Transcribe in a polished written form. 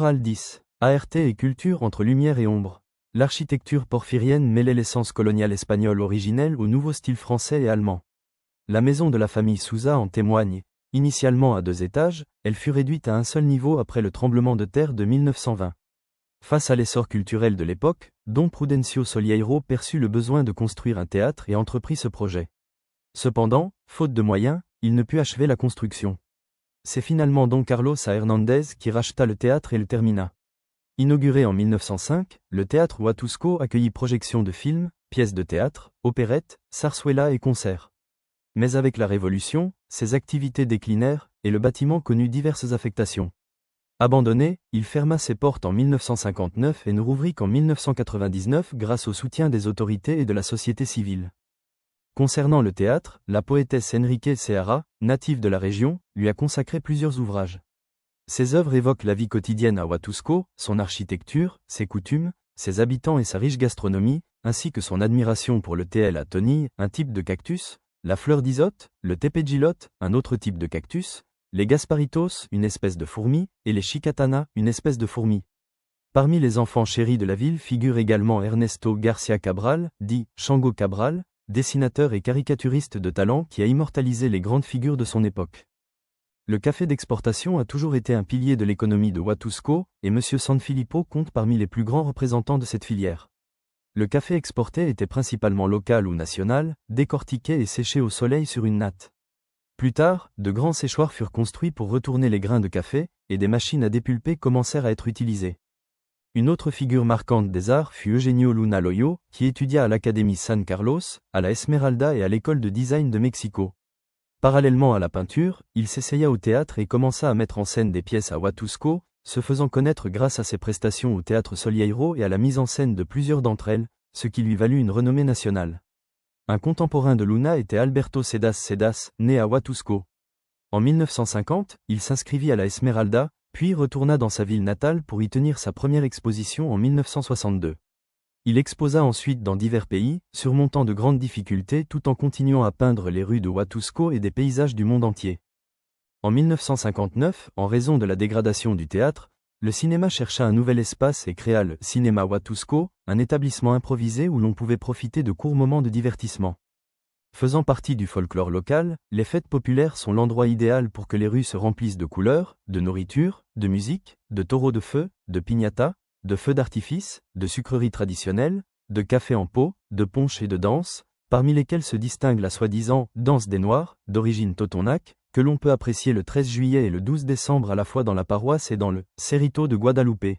Mural 10. ART et culture entre lumière et ombre. L'architecture porphyrienne mêlait l'essence coloniale espagnole originelle au nouveau style français et allemand. La maison de la famille Souza en témoigne. Initialement à 2 étages, elle fut réduite à un seul niveau après le tremblement de terre de 1920. Face à l'essor culturel de l'époque, Don Prudencio Solieiro perçut le besoin de construire un théâtre et entreprit ce projet. Cependant, faute de moyens, il ne put achever la construction. C'est finalement Don Carlos A. Hernández qui racheta le théâtre et le termina. Inauguré en 1905, le théâtre Huatusco accueillit projections de films, pièces de théâtre, opérettes, sarsuelas et concerts. Mais avec la Révolution, ses activités déclinèrent et le bâtiment connut diverses affectations. Abandonné, il ferma ses portes en 1959 et ne rouvrit qu'en 1999 grâce au soutien des autorités et de la société civile. Concernant le théâtre, la poétesse Enrique Ceara, native de la région, lui a consacré plusieurs ouvrages. Ses œuvres évoquent la vie quotidienne à Huatusco, son architecture, ses coutumes, ses habitants et sa riche gastronomie, ainsi que son admiration pour le TL à Tony, un type de cactus, la fleur d'isote, le tepejilote, un autre type de cactus, les gasparitos, une espèce de fourmi, et les chicatanas, une espèce de fourmi. Parmi les enfants chéris de la ville figure également Ernesto Garcia Cabral, dit Chango Cabral, dessinateur et caricaturiste de talent qui a immortalisé les grandes figures de son époque. Le café d'exportation a toujours été un pilier de l'économie de Huatusco, et M. Sanfilippo compte parmi les plus grands représentants de cette filière. Le café exporté était principalement local ou national, décortiqué et séché au soleil sur une natte. Plus tard, de grands séchoirs furent construits pour retourner les grains de café, et des machines à dépulper commencèrent à être utilisées. Une autre figure marquante des arts fut Eugenio Luna Loyo, qui étudia à l'Académie San Carlos, à la Esmeralda et à l'École de design de Mexico. Parallèlement à la peinture, il s'essaya au théâtre et commença à mettre en scène des pièces à Huatusco, se faisant connaître grâce à ses prestations au Théâtre Solieiro et à la mise en scène de plusieurs d'entre elles, ce qui lui valut une renommée nationale. Un contemporain de Luna était Alberto Cedas, né à Huatusco. En 1950, il s'inscrivit à la Esmeralda, puis retourna dans sa ville natale pour y tenir sa première exposition en 1962. Il exposa ensuite dans divers pays, surmontant de grandes difficultés tout en continuant à peindre les rues de Huatusco et des paysages du monde entier. En 1959, en raison de la dégradation du théâtre, le cinéma chercha un nouvel espace et créa le Cinéma Huatusco, un établissement improvisé où l'on pouvait profiter de courts moments de divertissement. Faisant partie du folklore local, les fêtes populaires sont l'endroit idéal pour que les rues se remplissent de couleurs, de nourriture, de musique, de taureaux de feu, de piñata, de feux d'artifice, de sucreries traditionnelles, de café en pot, de punch et de danse, parmi lesquelles se distingue la soi-disant « danse des Noirs » d'origine totonaque, que l'on peut apprécier le 13 juillet et le 12 décembre à la fois dans la paroisse et dans le Cerrito de Guadalupe.